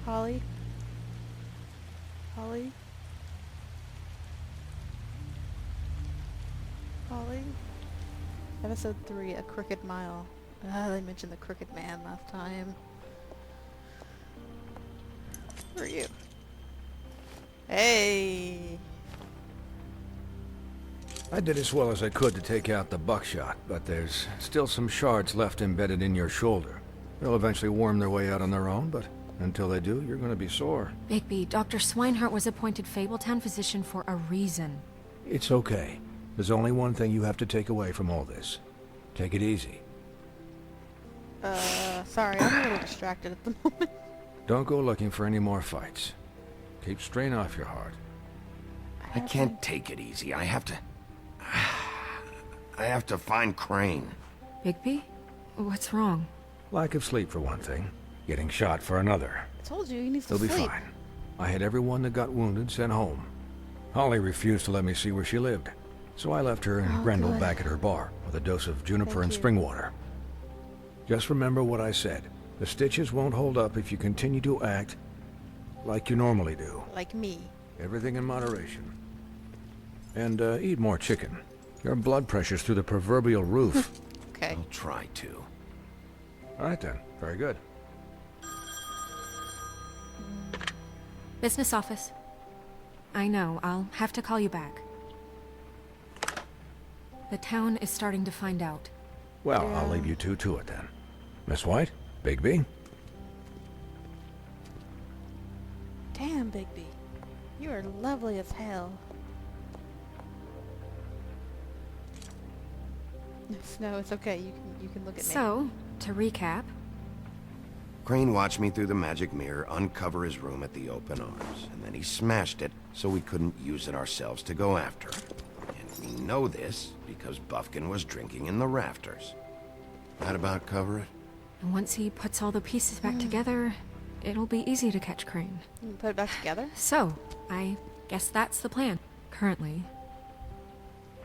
Holly? Holly? Holly? Episode 3, A Crooked Mile. They mentioned the Crooked Man last time. Who are you? Hey! I did as well as I could to take out the buckshot, but there's still some shards left embedded in your shoulder. They'll eventually worm their way out on their own, but until they do, you're gonna be sore. Bigby, Dr. Swinehart was appointed Fabletown physician for a reason. It's okay. There's only one thing you have to take away from all this. Take it easy. Sorry, I'm a little distracted at the moment. Don't go looking for any more fights. Keep strain off your heart. I can't take it easy. I have to find Crane. Bigby? What's wrong? Lack of sleep for one thing. Getting shot for another. I told you, he needs to He'll be sleep. fine. I had everyone that got wounded sent home. Holly refused to let me see where she lived, so I left her and Grendel good. back at her bar with a dose of juniper Thank and you. spring water. Just remember what I said. The stitches won't hold up if you continue to act like you normally do. Like me. Everything in moderation. And eat more chicken. Your blood pressure's through the proverbial roof. Okay. I'll try to. All right then. Very good. Business office. I know, I'll have to call you back. The town is starting to find out. Well, I'll leave you two to it then. Miss White? Bigby? Damn, Bigby. You are lovely as hell. No, it's okay. You can look at me. So, to recap, Crane watched me through the magic mirror uncover his room at the open arms, and then he smashed it so we couldn't use it ourselves to go after him. And we know this because Buffkin was drinking in the rafters. That about cover it? once he puts all the pieces back together, it'll be easy to catch Crane. You can put it back together? So, I guess that's the plan, currently.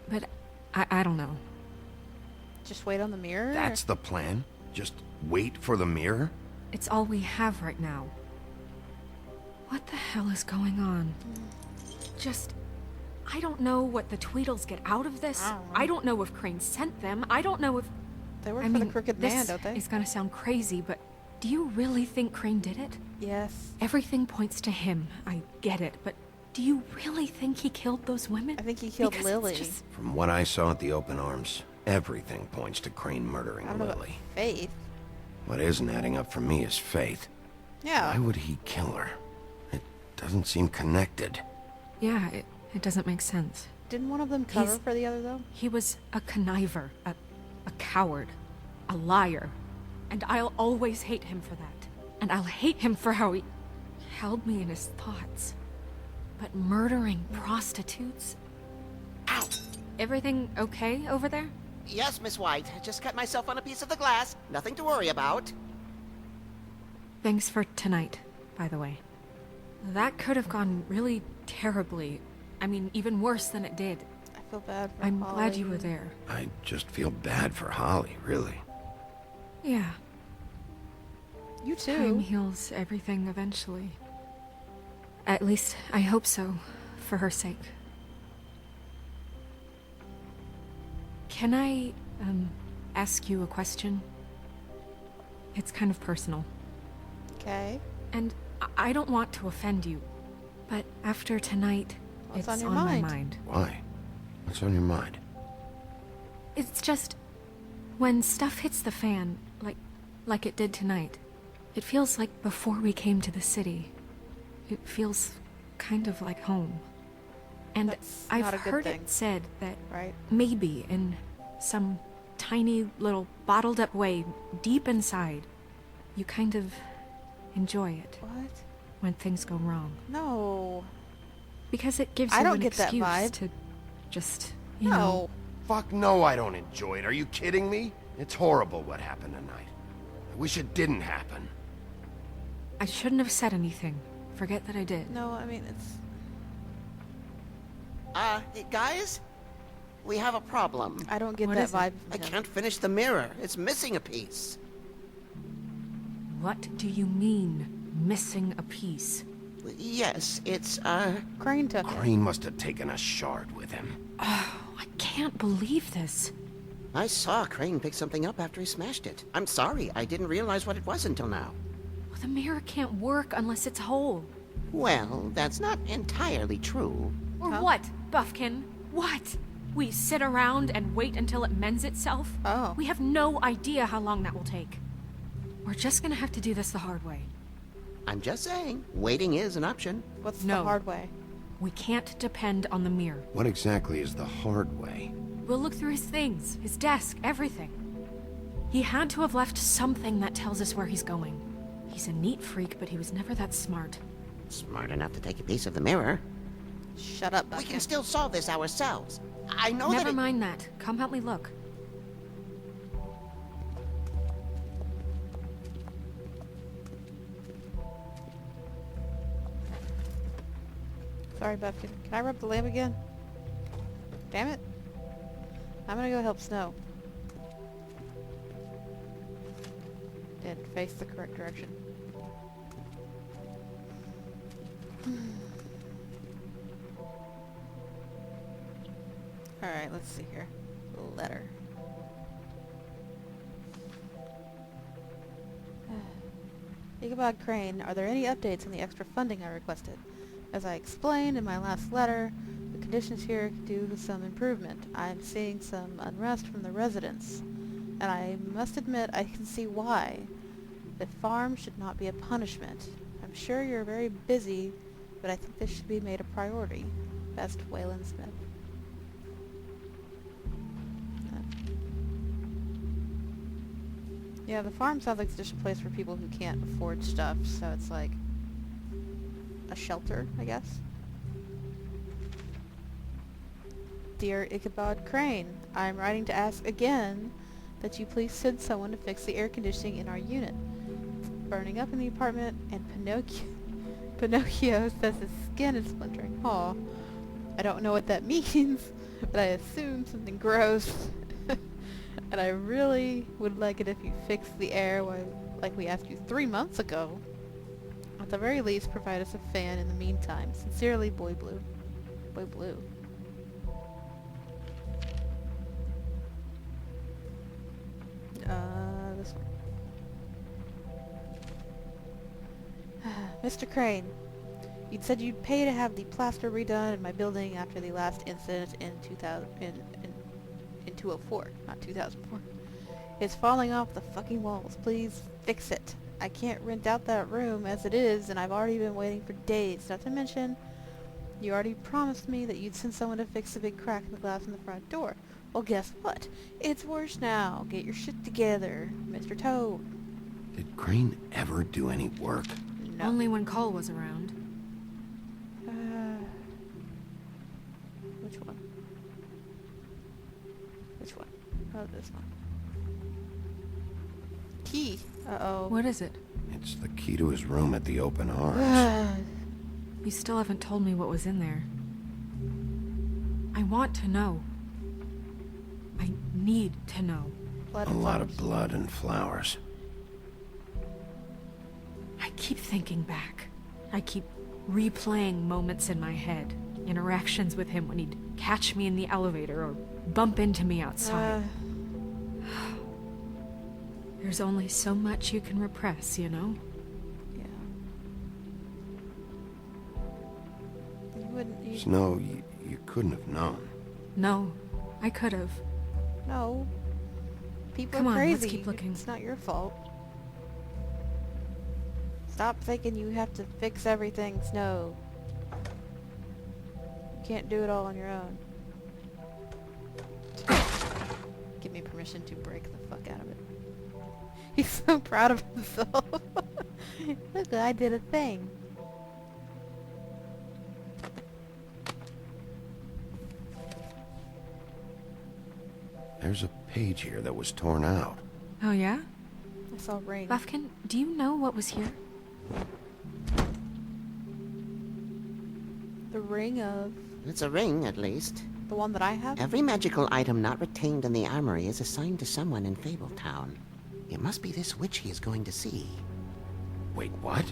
But I don't know. Just wait on the mirror? That's the plan? Just wait for the mirror? It's all we have right now. What the hell is going on? I don't know what the Tweedles get out of this. I don't know if Crane sent them. I don't know if... They work for the Crooked Man, don't they? This is gonna sound crazy, but do you really think Crane did it? Yes. Everything points to him. I get it, but do you really think he killed those women? I think he killed Because Lily. it's just... From what I saw at the open arms, everything points to Crane murdering I don't know about Lily. Faith. What isn't adding up for me is Faith. Why Yeah. would he kill her? It doesn't seem connected. Yeah, it doesn't make sense. Didn't one of them cover He's- for the other, though? He was a conniver, a coward, a liar. And I'll always hate him for that. And I'll hate him for how he held me in his thoughts. But murdering prostitutes? Ow! Everything okay over there? Yes, Miss White. Just cut myself on a piece of the glass. Nothing to worry about. Thanks for tonight, by the way. That could have gone really terribly. I mean, even worse than it did. I feel bad for I'm Holly. glad you were there. I just feel bad for Holly, really. Yeah, You time too. heals everything eventually. At least, I hope so, for her sake. Can I, ask you a question? It's kind of personal. Okay. And I don't want to offend you, but after tonight, What's it's on your my mind? mind. Why? What's on your mind? It's just, when stuff hits the fan, like it did tonight, it feels like before we came to the city. It feels kind of like home. And That's I've not a good heard thing. it said that Right. maybe in some tiny little bottled up way deep inside, you kind of enjoy it What? when things go wrong. No. Because it gives I you don't an get that excuse vibe. to just, you know... No. Fuck no, I don't enjoy it. Are you kidding me? It's horrible what happened tonight. I wish it didn't happen. I shouldn't have said anything. Forget that I did. No, I mean, it's... Hey, guys? We have a problem. I don't get What that is it? vibe I from him. can't finish the mirror. It's missing a piece. What do you mean? missing a piece. Yes, it's, Crane took it. Crane must have taken a shard with him. Oh, I can't believe this. I saw Crane pick something up after he smashed it. I'm sorry, I didn't realize what it was until now. Well, the mirror can't work unless it's whole. Well, that's not entirely true. Or Huh? what, Buffkin? What? We sit around and wait until it mends itself? Oh. We have no idea how long that will take. We're just gonna have to do this the hard way. I'm just saying, waiting is an option. What's No. the hard way? We can't depend on the mirror. What exactly is the hard way? We'll look through his things, his desk, everything. He had to have left something that tells us where he's going. He's a neat freak, but he was never that smart. Smart enough to take a piece of the mirror. Shut up, We Buffkin. can still solve this ourselves. I know Never that mind that. Come help me look. Sorry, Buffkin. Can I rub the lamp again? Damn it. I'm gonna go help Snow. Did face the correct direction. Alright, let's see here. Letter. Ichabod Crane, are there any updates on the extra funding I requested? As I explained in my last letter, the conditions here could do with some improvement. I'm seeing some unrest from the residents, and I must admit I can see why. The farm should not be a punishment. I'm sure you're very busy, but I think this should be made a priority. Best, Waylon Smith. Yeah, the farm sounds like it's just a place for people who can't afford stuff, so it's like a shelter, I guess. Dear Ichabod Crane, I'm writing to ask again that you please send someone to fix the air conditioning in our unit. It's burning up in the apartment, and Pinocchio says his skin is splintering. Aw. I don't know what that means, but I assume something gross. And I really would like it if you fixed the air like we asked you 3 months ago. At the very least, provide us a fan in the meantime. Sincerely, Boy Blue. Boy Blue. This one. Mr. Crane, you'd said you'd pay to have the plaster redone in my building after the last incident in 204, not 2004. It's falling off the fucking walls. Please fix it. I can't rent out that room as it is, and I've already been waiting for days. Not to mention, you already promised me that you'd send someone to fix the big crack in the glass in the front door. Well, guess what? It's worse now. Get your shit together, Mr. Toad. Did Crane ever do any work? No. Only when Cole was around. Which one? Which one? Oh, this one. Key. Uh-oh. What is it? It's the key to his room at the Open Arms. You still haven't told me what was in there. I want to know. I need to know. Blood A and lot of flowers. blood and flowers. I keep thinking back. I keep replaying moments in my head. Interactions with him when he'd catch me in the elevator or bump into me outside. There's only so much you can repress, you know? Yeah. You wouldn't... You, Snow, you couldn't have known. No, I could have. no. People Come are on, crazy. let's keep looking. It's not your fault. Stop thinking you have to fix everything, Snow. You can't do it all on your own. Give me permission to break the fuck out of it. He's so proud of himself. Look, I did a thing. There's a page here that was torn out. Oh yeah? I saw ring. Buffkin, do you know what was here? The ring of... it's a ring, at least. the one that I have? Every magical item not retained in the armory is assigned to someone in Fabletown. It must be this witch he is going to see. Wait, what?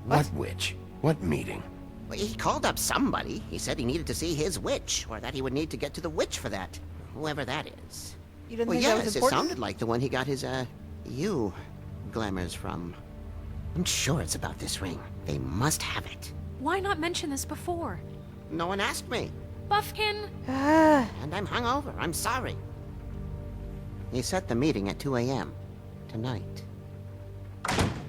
What witch? What meeting? Well, he called up somebody. He said he needed to see his witch, or that he would need to get to the witch for that. Whoever that is. You didn't Well, think that was yes, it important? sounded like the one he got his, you glamours from. I'm sure it's about this ring. They must have it. Why not mention this before? No one asked me. Buffkin! Ah, And I'm hungover. I'm sorry. He set the meeting at 2 a.m. tonight.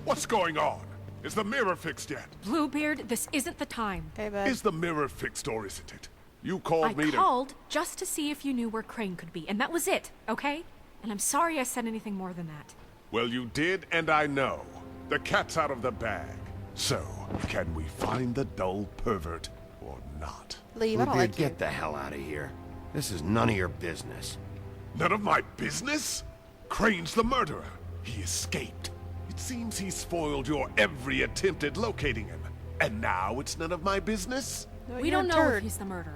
What's going on? Is the mirror fixed yet? Bluebeard, this isn't the time. hey, bud. Is the mirror fixed or isn't it? You called I me to... called just to see if you knew where Crane could be, and that was it, okay? And I'm sorry I said anything more than that. Well, you did, and I know. The cat's out of the bag. So, can we find the dull pervert or not? Leave. I don't Bluebeard, like you. get the hell out of here. This is none of your business. None of my business? Crane's the murderer. He escaped. It seems he spoiled your every attempt at locating him. And now it's none of my business? No, We you're a don't know if turd. he's the murderer.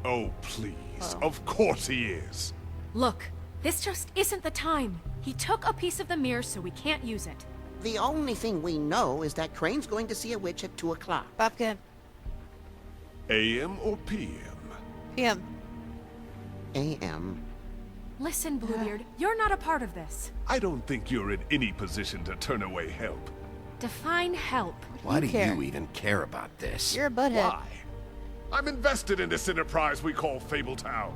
Oh, please. Oh. Of course he is. Look, this just isn't the time. He took a piece of the mirror, so we can't use it. The only thing we know is that Crane's going to see a witch at 2 o'clock. Buffkin. AM or PM? PM. A.M. Listen, Bluebeard, you're not a part of this. I don't think you're in any position to turn away help. Define help. Why do care? you even care about this? You're a butthead. Why? I'm invested in this enterprise we call Fabletown.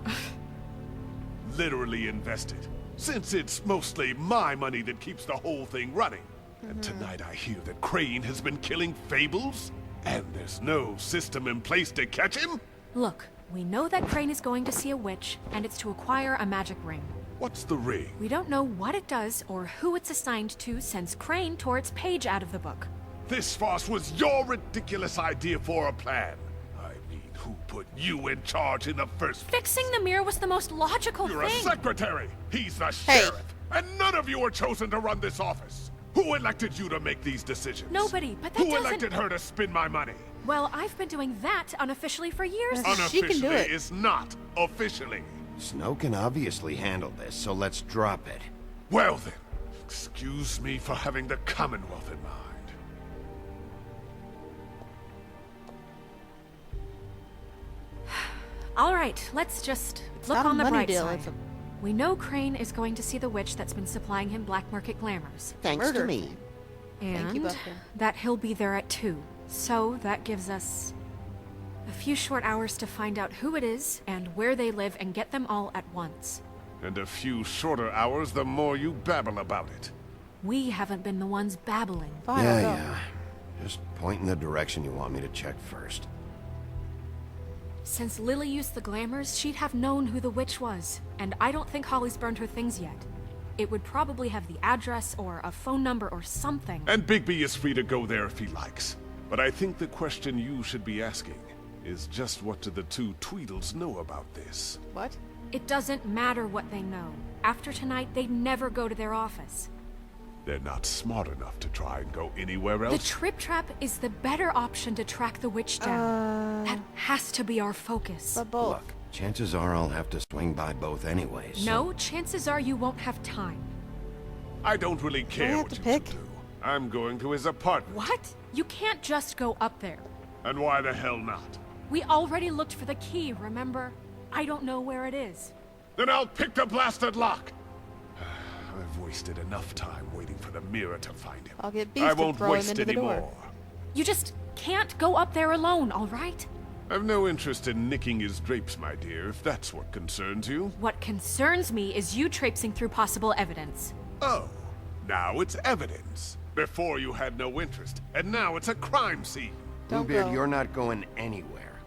Literally invested. Since it's mostly my money that keeps the whole thing running. And tonight I hear that Crane has been killing Fables? And there's no system in place to catch him? Look, we know that Crane is going to see a witch, and it's to acquire a magic ring. What's the ring? We don't know what it does or who it's assigned to since Crane tore its page out of the book. This farce was your ridiculous idea for a plan. I mean, who put you in charge in the first place? Fixing the mirror was the most logical You're a thing. secretary. He's the Hey. sheriff. And none of you were chosen to run this office. Who elected you to make these decisions? Nobody, but that Who doesn't... elected her to spend my money? Well, I've been doing that unofficially for years. She can do Unofficially it. is not officially. Snow can obviously handle this, so let's drop it. Well then, excuse me for having the Commonwealth in mind. All right, let's just look not a on the money bright deal, side. it's a- We know Crane is going to see the witch that's been supplying him black market glamours. Thanks Murder. to me. And Thank you, Buffkin. that he'll be there at 2. So that gives us a few short hours to find out who it is and where they live and get them all at once. And a few shorter hours, the more you babble about it. We haven't been the ones babbling. Fine, I'll go. Yeah. Just point in the direction you want me to check first. Since Lily used the glamours, she'd have known who the witch was. And I don't think Holly's burned her things yet. It would probably have the address or a phone number or something. And Bigby is free to go there if he likes. But I think the question you should be asking is just what do the two Tweedles know about this? What? It doesn't matter what they know. After tonight, they'd never go to their office. They're not smart enough to try and go anywhere The else. Trip Trap is the better option to track the witch down. That has to be our focus. But both. Look, chances are I'll have to swing by both anyways. so- No, chances are you won't have time. I don't really care have what to you pick? two do. I'm going to his apartment. What? You can't just go up there. And why the hell not? We already looked for the key, remember? I don't know where it is. Then I'll pick the blasted lock. I've wasted enough time waiting for the mirror to find him. I'll get Beast I to won't throw him waste into the any door. more. You just can't go up there alone, all right? I've no interest in nicking his drapes, my dear, if that's what concerns you. What concerns me is you traipsing through possible evidence. Oh, now it's evidence. Before you had no interest, and now it's a crime scene. Don't Bluebeard, go. you're not going anywhere.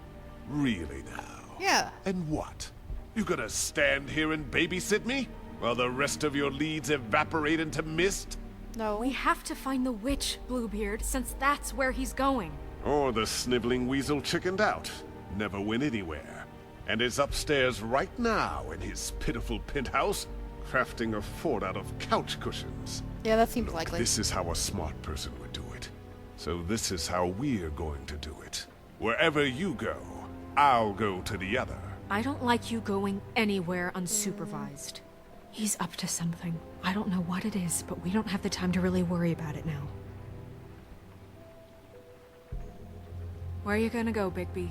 Really now? Yeah. And what? You gonna stand here and babysit me? While the rest of your leads evaporate into mist? No. We have to find the witch, Bluebeard, since that's where he's going. Or the sniveling weasel chickened out, never went anywhere, and is upstairs right now in his pitiful penthouse, crafting a fort out of couch cushions. Yeah, that seems Look, likely. this is how a smart person would do it. So this is how we're going to do it. Wherever you go, I'll go to the other. I don't like you going anywhere unsupervised. He's up to something. I don't know what it is, but we don't have the time to really worry about it now. Where are you gonna go, Bigby?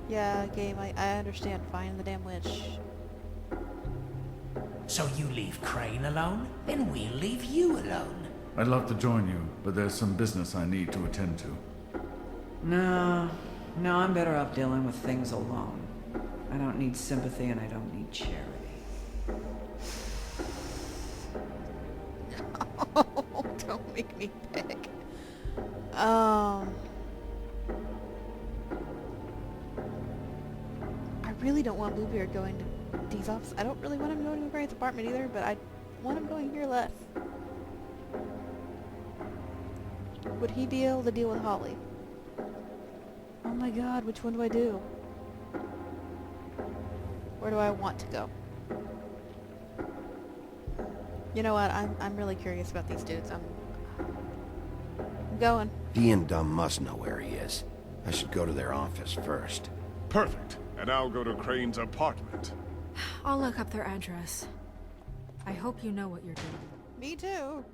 Yeah, game, I understand. Find the damn witch. So you leave Crane alone, and we'll leave you alone. I'd love to join you, but there's some business I need to attend to. No, I'm better off dealing with things alone. I don't need sympathy and I don't need charity. Don't make me beg. I really don't want Bluebeard going to Dee's office. I don't really want him going to Crane's apartment either, but I want him going here less. Would he be able to deal with Holly? Oh my god, which one do I do? Where do I want to go? You know what? I'm really curious about these dudes. I'm going. Dee and Dumb must know where he is. I should go to their office first. Perfect. And I'll go to Crane's apartment. I'll look up their address. I hope you know what you're doing. Me too.